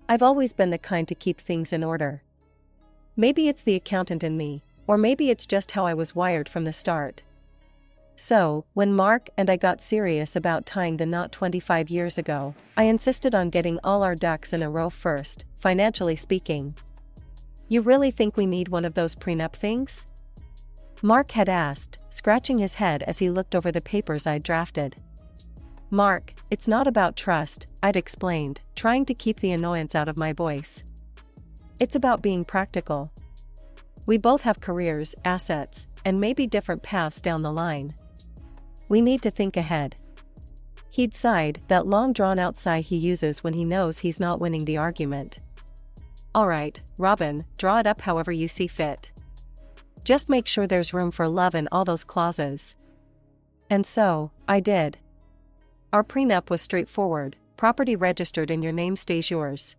I've always been the kind to keep things in order. Maybe it's the accountant in me, or maybe it's just how I was wired from the start. So, when Mark and I got serious about tying the knot 25 years ago, I insisted on getting all our ducks in a row first, financially speaking. You really think we need one of those prenup things? Mark had asked, scratching his head as he looked over the papers I'd drafted. Mark, it's not about trust, I'd explained, trying to keep the annoyance out of my voice. It's about being practical. We both have careers, assets, and maybe different paths down the line. We need to think ahead. He'd sighed, that long drawn-out sigh he uses when he knows he's not winning the argument. Alright, Robin, draw it up however you see fit. Just make sure there's room for love in all those clauses. And so, I did. Our prenup was straightforward: property registered in your name stays yours.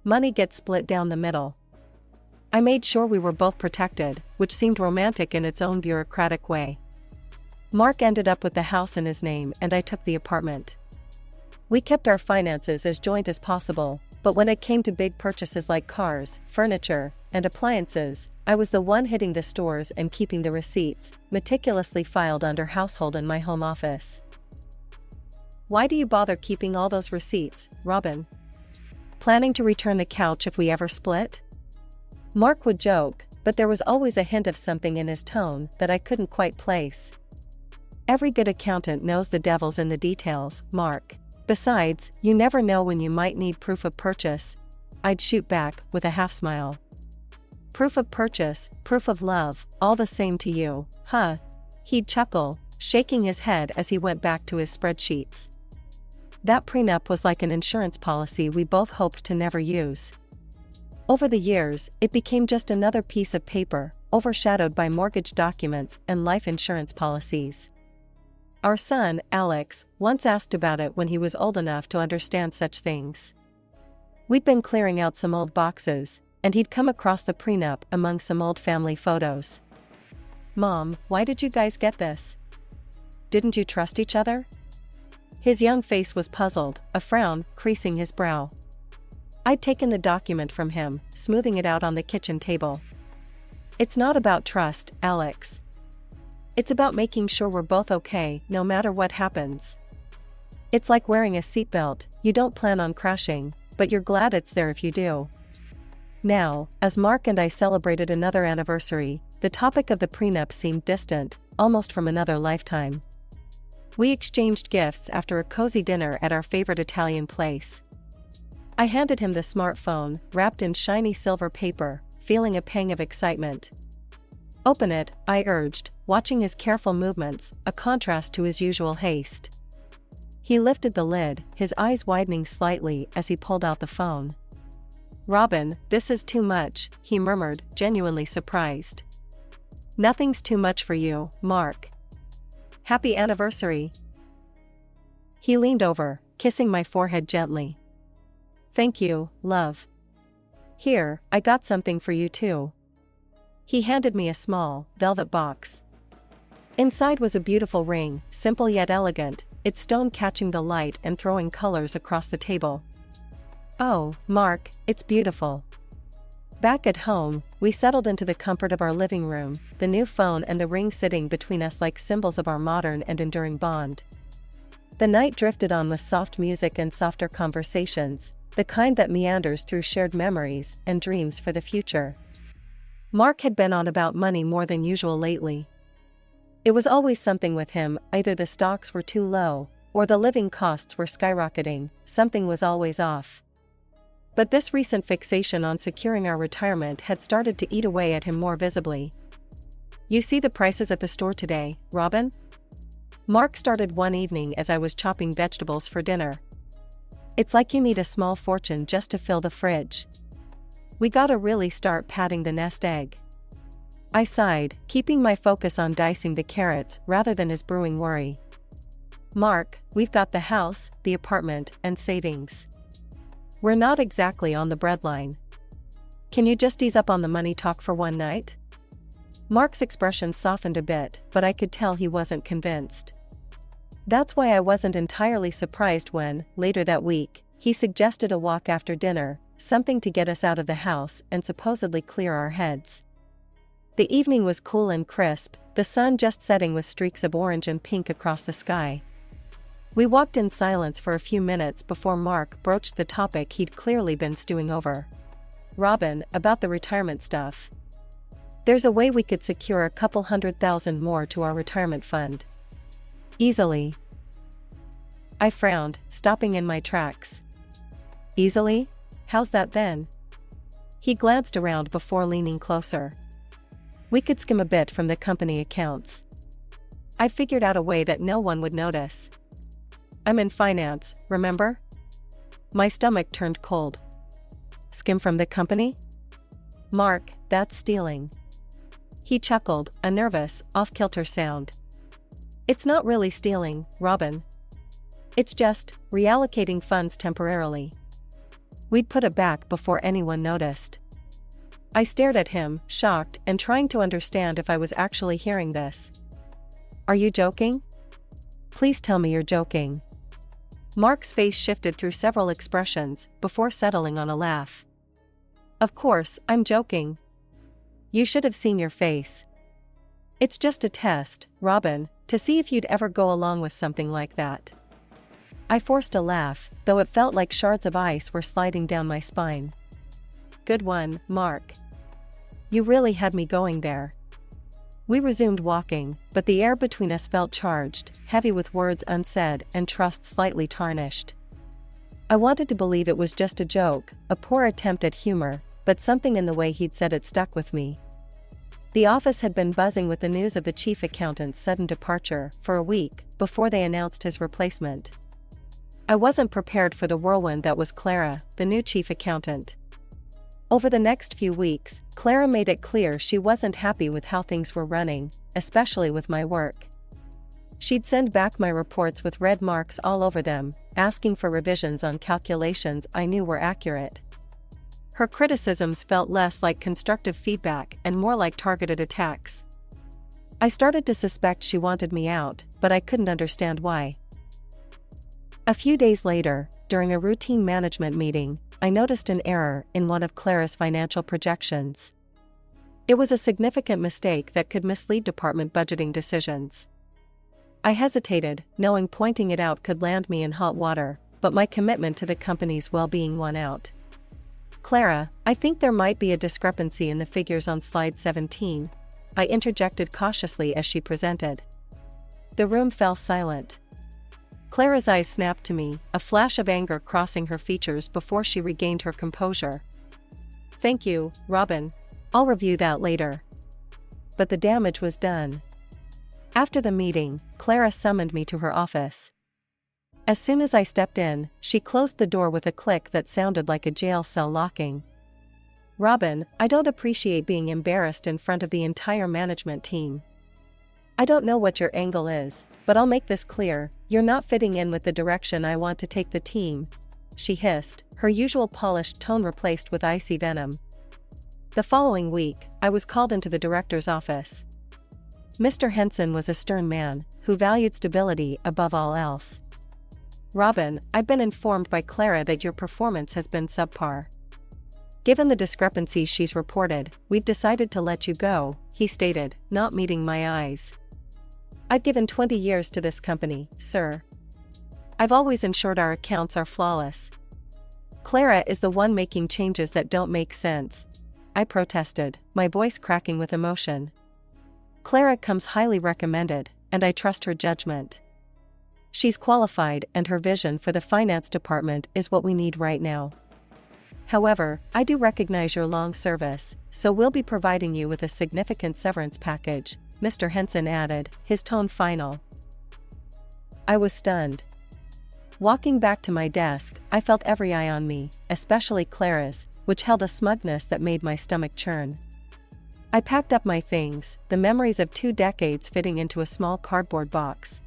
Money gets split down the middle. I made sure we were both protected, which seemed romantic in its own bureaucratic way. Mark ended up with the house in his name and I took the apartment. We kept our finances as joint as possible, but when it came to big purchases like cars, furniture, and appliances, I was the one hitting the stores and keeping the receipts, meticulously filed under household in my home office. Why do you bother keeping all those receipts, Robin? Planning to return the couch if we ever split? Mark would joke, but there was always a hint of something in his tone that I couldn't quite place. Every good accountant knows the devil's in the details, Mark. Besides, you never know when you might need proof of purchase. I'd shoot back, with a half-smile. Proof of purchase, proof of love, all the same to you, huh? He'd chuckle, shaking his head as he went back to his spreadsheets. That prenup was like an insurance policy we both hoped to never use. Over the years, it became just another piece of paper, overshadowed by mortgage documents and life insurance policies. Our son, Alex, once asked about it when he was old enough to understand such things. We'd been clearing out some old boxes, and he'd come across the prenup among some old family photos. Mom, why did you guys get this? Didn't you trust each other? His young face was puzzled, a frown creasing his brow. I'd taken the document from him, smoothing it out on the kitchen table. It's not about trust, Alex. It's about making sure we're both okay, no matter what happens. It's like wearing a seatbelt: you don't plan on crashing, but you're glad it's there if you do. Now, as Mark and I celebrated another anniversary, the topic of the prenup seemed distant, almost from another lifetime. We exchanged gifts after a cozy dinner at our favorite Italian place. I handed him the smartphone, wrapped in shiny silver paper, feeling a pang of excitement. Open it, I urged, watching his careful movements, a contrast to his usual haste. He lifted the lid, his eyes widening slightly as he pulled out the phone. Robin, this is too much, he murmured, genuinely surprised. Nothing's too much for you, Mark. Happy anniversary. He leaned over, kissing my forehead gently. Thank you, love. Here, I got something for you too. He handed me a small, velvet box. Inside was a beautiful ring, simple yet elegant, its stone catching the light and throwing colors across the table. Oh, Mark, it's beautiful. Back at home, we settled into the comfort of our living room, the new phone and the ring sitting between us like symbols of our modern and enduring bond. The night drifted on with soft music and softer conversations, the kind that meanders through shared memories and dreams for the future. Mark had been on about money more than usual lately. It was always something with him: either the stocks were too low, or the living costs were skyrocketing, something was always off. But this recent fixation on securing our retirement had started to eat away at him more visibly. You see the prices at the store today, Robin? Mark started one evening as I was chopping vegetables for dinner. It's like you need a small fortune just to fill the fridge. We gotta really start padding the nest egg. I sighed, keeping my focus on dicing the carrots rather than his brewing worry. Mark, we've got the house, the apartment, and savings. We're not exactly on the breadline. Can you just ease up on the money talk for one night? Mark's expression softened a bit, but I could tell he wasn't convinced. That's why I wasn't entirely surprised when, later that week, He suggested a walk after dinner, something to get us out of the house and supposedly clear our heads. The evening was cool and crisp, the sun just setting with streaks of orange and pink across the sky. We walked in silence for a few minutes before Mark broached the topic he'd clearly been stewing over. "Robin, about the retirement stuff. There's a way we could secure a couple $100,000 more to our retirement fund. Easily." I frowned, stopping in my tracks. "Easily? How's that then?" He glanced around before leaning closer. "We could skim a bit from the company accounts. I figured out a way that no one would notice. I'm in finance, remember?" My stomach turned cold. "Skim from the company? Mark, that's stealing." He chuckled, a nervous, off-kilter sound. "It's not really stealing, Robin. It's just reallocating funds temporarily. We'd put it back before anyone noticed." I stared at him, shocked and trying to understand if I was actually hearing this. "Are you joking? Please tell me you're joking." Mark's face shifted through several expressions before settling on a laugh. "Of course, I'm joking. You should have seen your face. It's just a test, Robin, to see if you'd ever go along with something like that." I forced a laugh, though it felt like shards of ice were sliding down my spine. "Good one, Mark. You really had me going there." We resumed walking, but the air between us felt charged, heavy with words unsaid and trust slightly tarnished. I wanted to believe it was just a joke, a poor attempt at humor, but something in the way he'd said it stuck with me. The office had been buzzing with the news of the chief accountant's sudden departure for a week before they announced his replacement. I wasn't prepared for the whirlwind that was Clara, the new chief accountant. Over the next few weeks, Clara made it clear she wasn't happy with how things were running, especially with my work. She'd send back my reports with red marks all over them, asking for revisions on calculations I knew were accurate. Her criticisms felt less like constructive feedback and more like targeted attacks. I started to suspect she wanted me out, but I couldn't understand why. A few days later, during a routine management meeting, I noticed an error in one of Clara's financial projections. It was a significant mistake that could mislead department budgeting decisions. I hesitated, knowing pointing it out could land me in hot water, but my commitment to the company's well-being won out. "Clara, I think there might be a discrepancy in the figures on slide 17, I interjected cautiously as she presented. The room fell silent. Clara's eyes snapped to me, a flash of anger crossing her features before she regained her composure. "Thank you, Robin. I'll review that later." But the damage was done. After the meeting, Clara summoned me to her office. As soon as I stepped in, she closed the door with a click that sounded like a jail cell locking. "Robin, I don't appreciate being embarrassed in front of the entire management team. I don't know what your angle is, but I'll make this clear, you're not fitting in with the direction I want to take the team," she hissed, her usual polished tone replaced with icy venom. The following week, I was called into the director's office. Mr. Henson was a stern man, who valued stability above all else. "Robin, I've been informed by Clara that your performance has been subpar. Given the discrepancies she's reported, we've decided to let you go," he stated, not meeting my eyes. "I've given 20 years to this company, sir. I've always ensured our accounts are flawless. Clara is the one making changes that don't make sense," I protested, my voice cracking with emotion. "Clara comes highly recommended, and I trust her judgment. She's qualified and her vision for the finance department is what we need right now. However, I do recognize your long service, so we'll be providing you with a significant severance package," Mr. Henson added, his tone final. I was stunned. Walking back to my desk, I felt every eye on me, especially Clara's, which held a smugness that made my stomach churn. I packed up my things, the memories of 2 decades fitting into a small cardboard box.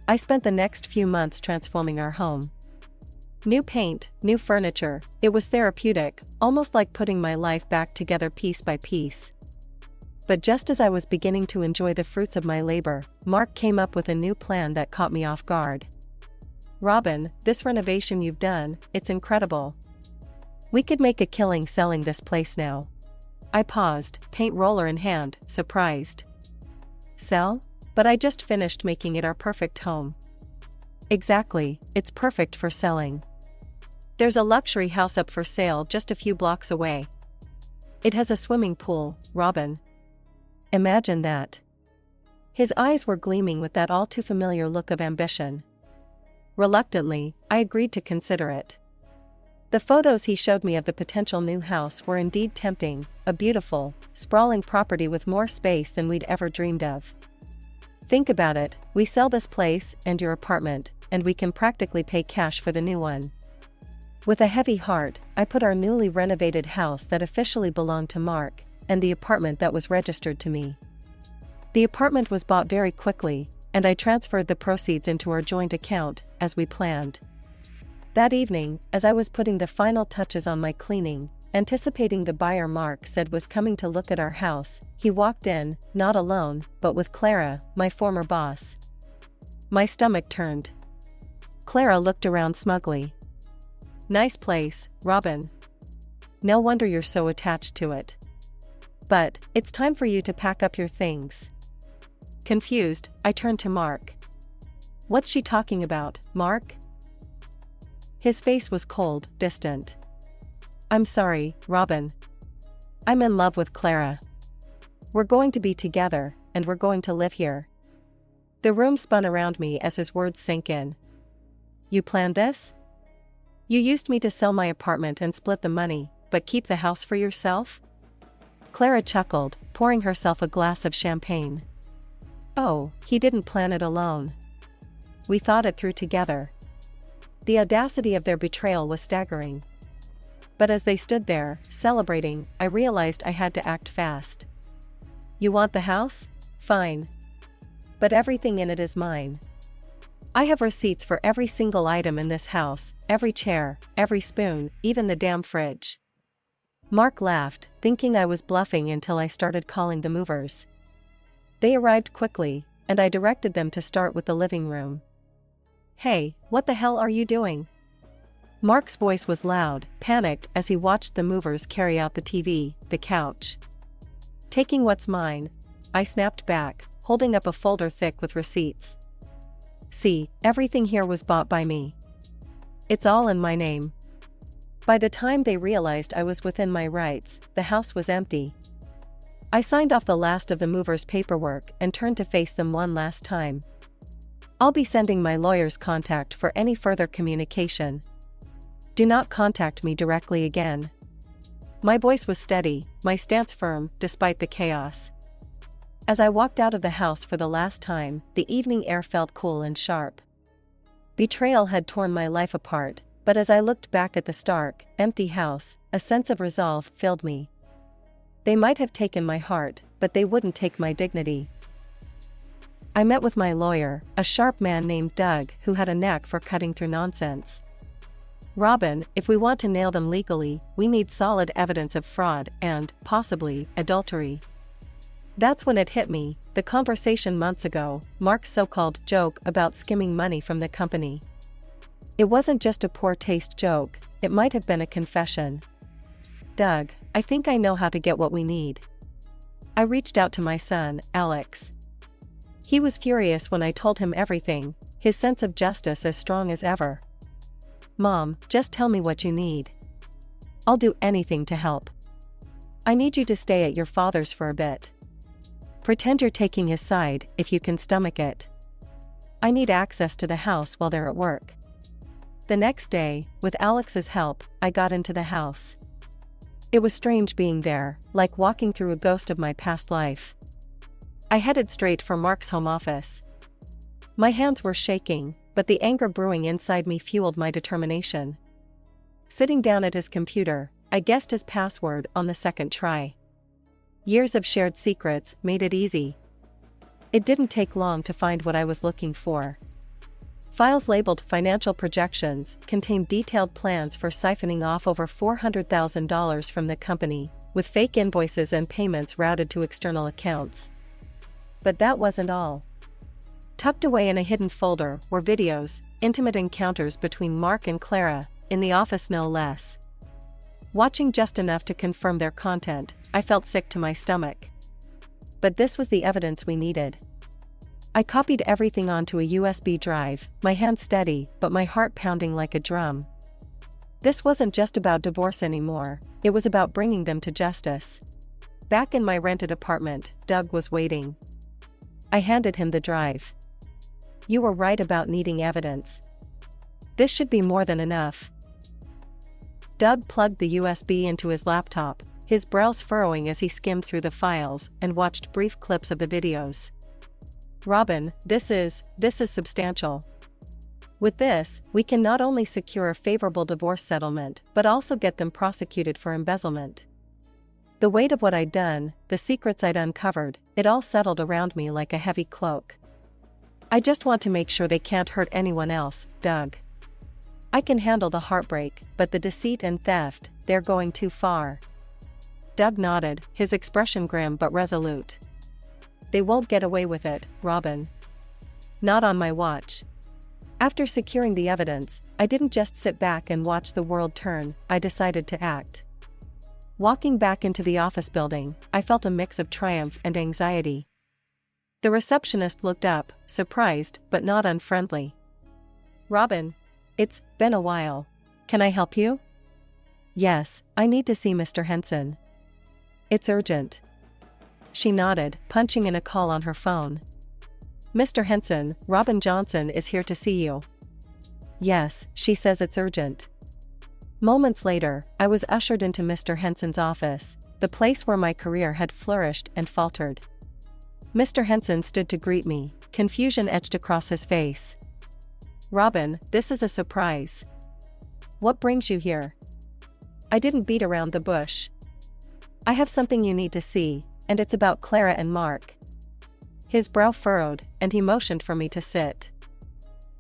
I spent the next few months transforming our home. New paint, new furniture, it was therapeutic, almost like putting my life back together piece by piece. But just as I was beginning to enjoy the fruits of my labor, Mark came up with a new plan that caught me off guard. Robin, this renovation you've done, it's incredible. We could make a killing selling this place now. I paused, paint roller in hand, surprised. Sell? But I just finished making it our perfect home. Exactly, it's perfect for selling. There's a luxury house up for sale just a few blocks away. It has a swimming pool, Robin. Imagine that. His eyes were gleaming with that all too familiar look of ambition. Reluctantly, I agreed to consider it. The photos he showed me of the potential new house were indeed tempting, a beautiful, sprawling property with more space than we'd ever dreamed of. Think about it, we sell this place and your apartment, and we can practically pay cash for the new one. With a heavy heart, I put our newly renovated house that officially belonged to Mark, and the apartment that was registered to me. The apartment was bought very quickly, and I transferred the proceeds into our joint account, as we planned. That evening, as I was putting the final touches on my cleaning, anticipating the buyer Mark said was coming to look at our house, he walked in, not alone, but with Clara, my former boss. My stomach turned. Clara looked around smugly. Nice place, Robin. No wonder you're so attached to it. But, it's time for you to pack up your things. Confused, I turned to Mark. What's she talking about, Mark? His face was cold, distant. I'm sorry, Robin. I'm in love with Clara. We're going to be together, and we're going to live here. The room spun around me as his words sank in. You planned this? You used me to sell my apartment and split the money, but keep the house for yourself? Clara chuckled, pouring herself a glass of champagne. Oh, he didn't plan it alone. We thought it through together. The audacity of their betrayal was staggering. But as they stood there, celebrating, I realized I had to act fast. You want the house? Fine. But everything in it is mine. I have receipts for every single item in this house, every chair, every spoon, even the damn fridge. Mark laughed, thinking I was bluffing until I started calling the movers. They arrived quickly, and I directed them to start with the living room. Hey, what the hell are you doing? Mark's voice was loud, panicked as he watched the movers carry out the TV, the couch. Taking what's mine, I snapped back, holding up a folder thick with receipts. See, everything here was bought by me. It's all in my name. By the time they realized I was within my rights, the house was empty. I signed off the last of the movers' paperwork and turned to face them one last time. I'll be sending my lawyer's contact for any further communication. Do not contact me directly again. My voice was steady, my stance firm, despite the chaos. As I walked out of the house for the last time, the evening air felt cool and sharp. Betrayal had torn my life apart, but as I looked back at the stark, empty house, a sense of resolve filled me. They might have taken my heart, but they wouldn't take my dignity. I met with my lawyer, a sharp man named Doug who had a knack for cutting through nonsense. Robin, if we want to nail them legally, we need solid evidence of fraud and, possibly, adultery. That's when it hit me, the conversation months ago, Mark's so-called joke about skimming money from the company. It wasn't just a poor taste joke, it might have been a confession. Doug, I think I know how to get what we need. I reached out to my son, Alex. He was furious when I told him everything, his sense of justice as strong as ever. Mom, just tell me what you need. I'll do anything to help. I need you to stay at your father's for a bit. Pretend you're taking his side, if you can stomach it. I need access to the house while they're at work. The next day, with Alex's help, I got into the house. It was strange being there, like walking through a ghost of my past life. I headed straight for Mark's home office. My hands were shaking, but the anger brewing inside me fueled my determination. Sitting down at his computer, I guessed his password on the second try. Years of shared secrets made it easy. It didn't take long to find what I was looking for. Files labeled financial projections contained detailed plans for siphoning off over $400,000 from the company, with fake invoices and payments routed to external accounts. But that wasn't all. Tucked away in a hidden folder were videos, intimate encounters between Mark and Clara, in the office no less. Watching just enough to confirm their content, I felt sick to my stomach. But this was the evidence we needed. I copied everything onto a USB drive, my hand steady but my heart pounding like a drum. This wasn't just about divorce anymore, it was about bringing them to justice. Back in my rented apartment, Doug was waiting. I handed him the drive. "You were right about needing evidence. This should be more than enough." Doug plugged the USB into his laptop, his brows furrowing as he skimmed through the files and watched brief clips of the videos. "Robin, this is substantial. With this, we can not only secure a favorable divorce settlement but also get them prosecuted for embezzlement." The weight of what I'd done, the secrets I'd uncovered, it all settled around me like a heavy cloak. "I just want to make sure they can't hurt anyone else, Doug. I can handle the heartbreak, but the deceit and theft, they're going too far." Doug nodded, his expression grim but resolute. "They won't get away with it, Robin. Not on my watch." After securing the evidence, I didn't just sit back and watch the world turn, I decided to act. Walking back into the office building, I felt a mix of triumph and anxiety. The receptionist looked up, surprised but not unfriendly. "Robin, it's been a while. Can I help you?" "Yes, I need to see Mr. Henson." "It's urgent." She nodded, punching in a call on her phone. "Mr. Henson, Robin Johnson is here to see you." "Yes, she says it's urgent." Moments later, I was ushered into Mr. Henson's office, the place where my career had flourished and faltered. Mr. Henson stood to greet me, confusion etched across his face. "Robin, this is a surprise. What brings you here?" I didn't beat around the bush. "I have something you need to see, and it's about Clara and Mark." His brow furrowed, and he motioned for me to sit.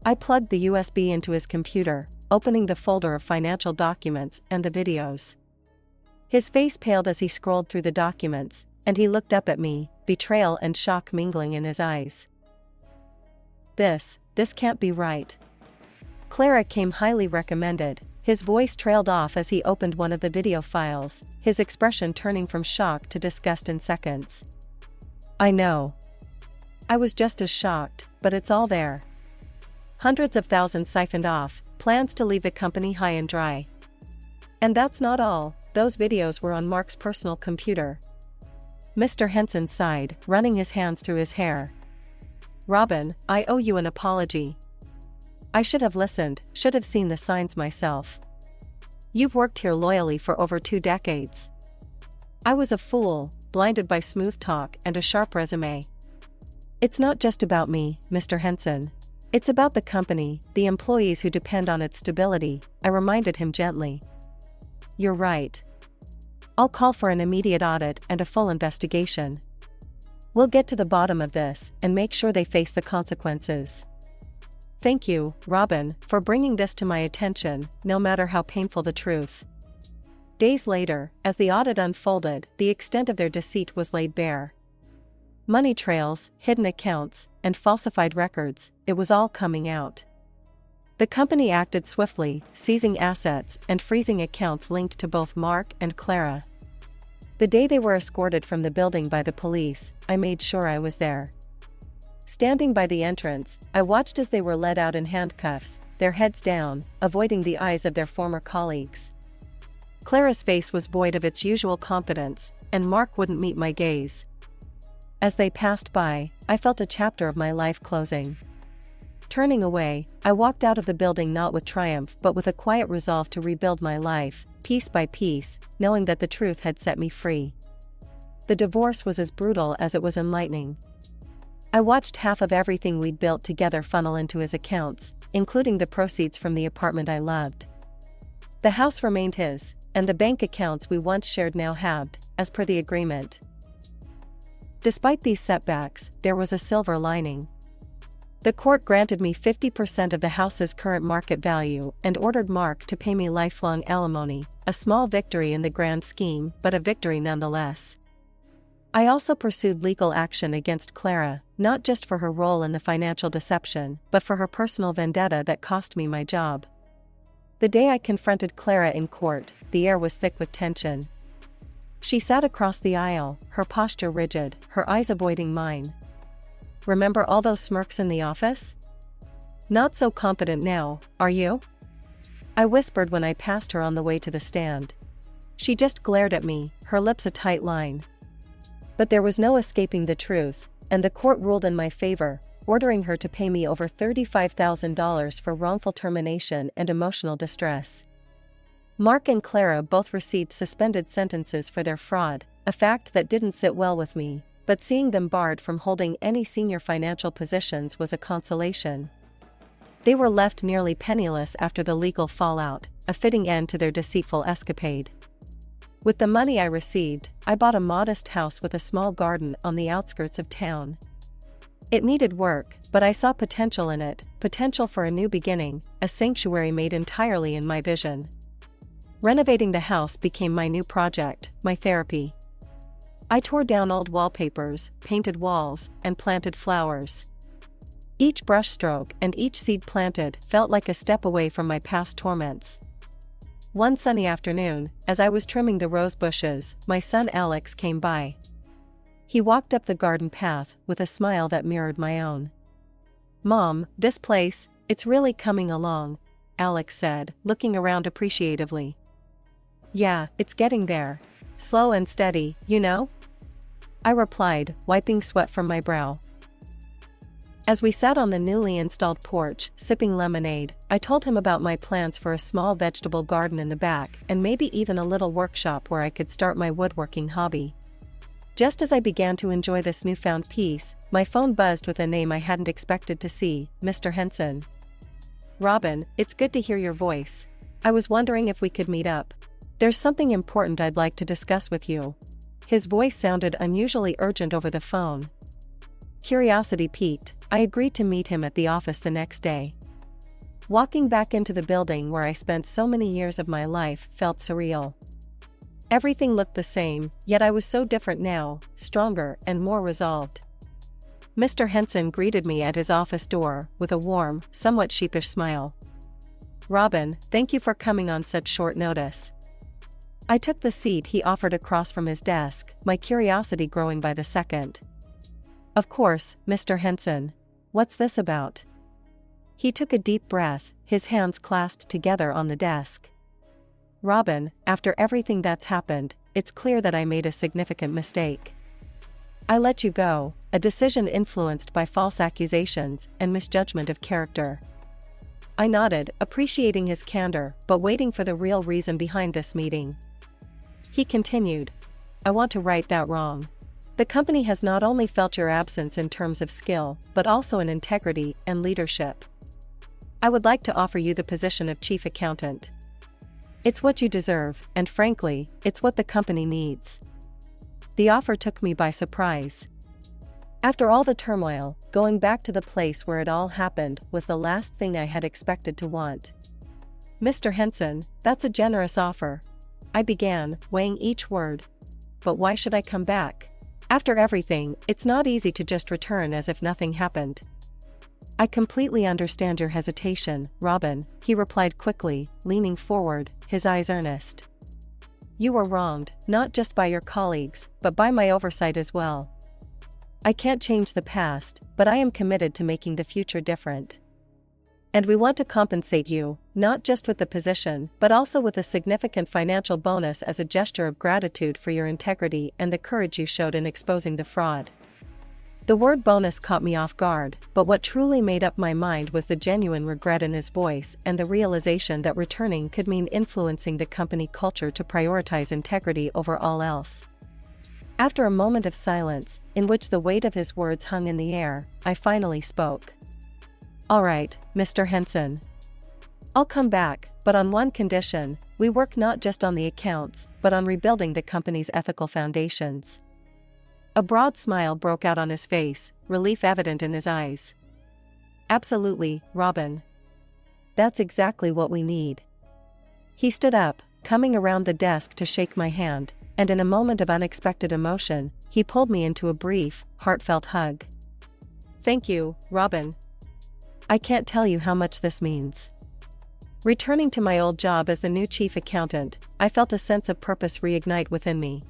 I plugged the USB into his computer, opening the folder of financial documents and the videos. His face paled as he scrolled through the documents, and he looked up at me, betrayal and shock mingling in his eyes. This can't be right. Clara came highly recommended." His voice trailed off as he opened one of the video files, his expression turning from shock to disgust in seconds. "I know. I was just as shocked, but it's all there. Hundreds of thousands siphoned off, plans to leave the company high and dry. And that's not all, those videos were on Mark's personal computer." Mr. Henson sighed, running his hands through his hair. "Robin, I owe you an apology. I should have listened, should have seen the signs myself. You've worked here loyally for over 2 decades. I was a fool, blinded by smooth talk and a sharp resume. It's not just about me, Mr. Henson. It's about the company, the employees who depend on its stability," I reminded him gently. "You're right. I'll call for an immediate audit and a full investigation. We'll get to the bottom of this and make sure they face the consequences." "Thank you, Robin, for bringing this to my attention, no matter how painful the truth." Days later, as the audit unfolded, the extent of their deceit was laid bare. Money trails, hidden accounts, and falsified records, it was all coming out. The company acted swiftly, seizing assets and freezing accounts linked to both Mark and Clara. The day they were escorted from the building by the police, I made sure I was there. Standing by the entrance, I watched as they were led out in handcuffs, their heads down, avoiding the eyes of their former colleagues. Clara's face was void of its usual confidence, and Mark wouldn't meet my gaze. As they passed by, I felt a chapter of my life closing. Turning away, I walked out of the building not with triumph but with a quiet resolve to rebuild my life, piece by piece, knowing that the truth had set me free. The divorce was as brutal as it was enlightening. I watched half of everything we'd built together funnel into his accounts, including the proceeds from the apartment I loved. The house remained his, and the bank accounts we once shared now halved, as per the agreement. Despite these setbacks, there was a silver lining. The court granted me 50% of the house's current market value and ordered Mark to pay me lifelong alimony, a small victory in the grand scheme but a victory nonetheless. I also pursued legal action against Clara, not just for her role in the financial deception, but for her personal vendetta that cost me my job. The day I confronted Clara in court, the air was thick with tension. She sat across the aisle, her posture rigid, her eyes avoiding mine. "Remember all those smirks in the office? Not so confident now, are you?" I whispered when I passed her on the way to the stand. She just glared at me, her lips a tight line. But there was no escaping the truth, and the court ruled in my favor, ordering her to pay me over $35,000 for wrongful termination and emotional distress. Mark and Clara both received suspended sentences for their fraud, a fact that didn't sit well with me, but seeing them barred from holding any senior financial positions was a consolation. They were left nearly penniless after the legal fallout, a fitting end to their deceitful escapade. With the money I received, I bought a modest house with a small garden on the outskirts of town. It needed work, but I saw potential in it, potential for a new beginning, a sanctuary made entirely in my vision. Renovating the house became my new project, my therapy. I tore down old wallpapers, painted walls, and planted flowers. Each brushstroke and each seed planted felt like a step away from my past torments. One sunny afternoon, as I was trimming the rose bushes, my son Alex came by. He walked up the garden path with a smile that mirrored my own. "Mom, this place, it's really coming along," Alex said, looking around appreciatively. "Yeah, it's getting there. Slow and steady, you know?" I replied, wiping sweat from my brow. As we sat on the newly installed porch, sipping lemonade, I told him about my plans for a small vegetable garden in the back and maybe even a little workshop where I could start my woodworking hobby. Just as I began to enjoy this newfound peace, my phone buzzed with a name I hadn't expected to see, Mr. Henson. "Robin, it's good to hear your voice. I was wondering if we could meet up. There's something important I'd like to discuss with you." His voice sounded unusually urgent over the phone. Curiosity piqued, I agreed to meet him at the office the next day. Walking back into the building where I spent so many years of my life felt surreal. Everything looked the same, yet I was so different now, stronger and more resolved. Mr. Henson greeted me at his office door with a warm, somewhat sheepish smile. "Robin, thank you for coming on such short notice." I took the seat he offered across from his desk, my curiosity growing by the second. "Of course, Mr. Henson. What's this about?" He took a deep breath, his hands clasped together on the desk. "Robin, after everything that's happened, it's clear that I made a significant mistake. I let you go, a decision influenced by false accusations and misjudgment of character." I nodded, appreciating his candor, but waiting for the real reason behind this meeting. He continued, "I want to right that wrong. The company has not only felt your absence in terms of skill, but also in integrity and leadership. I would like to offer you the position of chief accountant. It's what you deserve, and frankly, it's what the company needs." The offer took me by surprise. After all the turmoil, going back to the place where it all happened was the last thing I had expected to want. "Mr. Henson, that's a generous offer," I began, weighing each word. "But why should I come back? After everything, it's not easy to just return as if nothing happened." "I completely understand your hesitation, Robin," he replied quickly, leaning forward, his eyes earnest. "You were wronged, not just by your colleagues, but by my oversight as well. I can't change the past, but I am committed to making the future different. And we want to compensate you, not just with the position, but also with a significant financial bonus as a gesture of gratitude for your integrity and the courage you showed in exposing the fraud." The word bonus caught me off guard, but what truly made up my mind was the genuine regret in his voice and the realization that returning could mean influencing the company culture to prioritize integrity over all else. After a moment of silence, in which the weight of his words hung in the air, I finally spoke. "All right, Mr. Henson. I'll come back, but on one condition: we work not just on the accounts, but on rebuilding the company's ethical foundations." A broad smile broke out on his face, relief evident in his eyes. "Absolutely, Robin. That's exactly what we need." He stood up, coming around the desk to shake my hand, and in a moment of unexpected emotion, he pulled me into a brief, heartfelt hug. "Thank you, Robin. I can't tell you how much this means." Returning to my old job as the new chief accountant, I felt a sense of purpose reignite within me.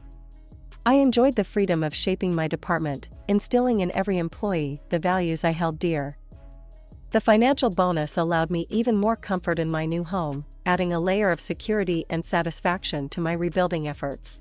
I enjoyed the freedom of shaping my department, instilling in every employee the values I held dear. The financial bonus allowed me even more comfort in my new home, adding a layer of security and satisfaction to my rebuilding efforts.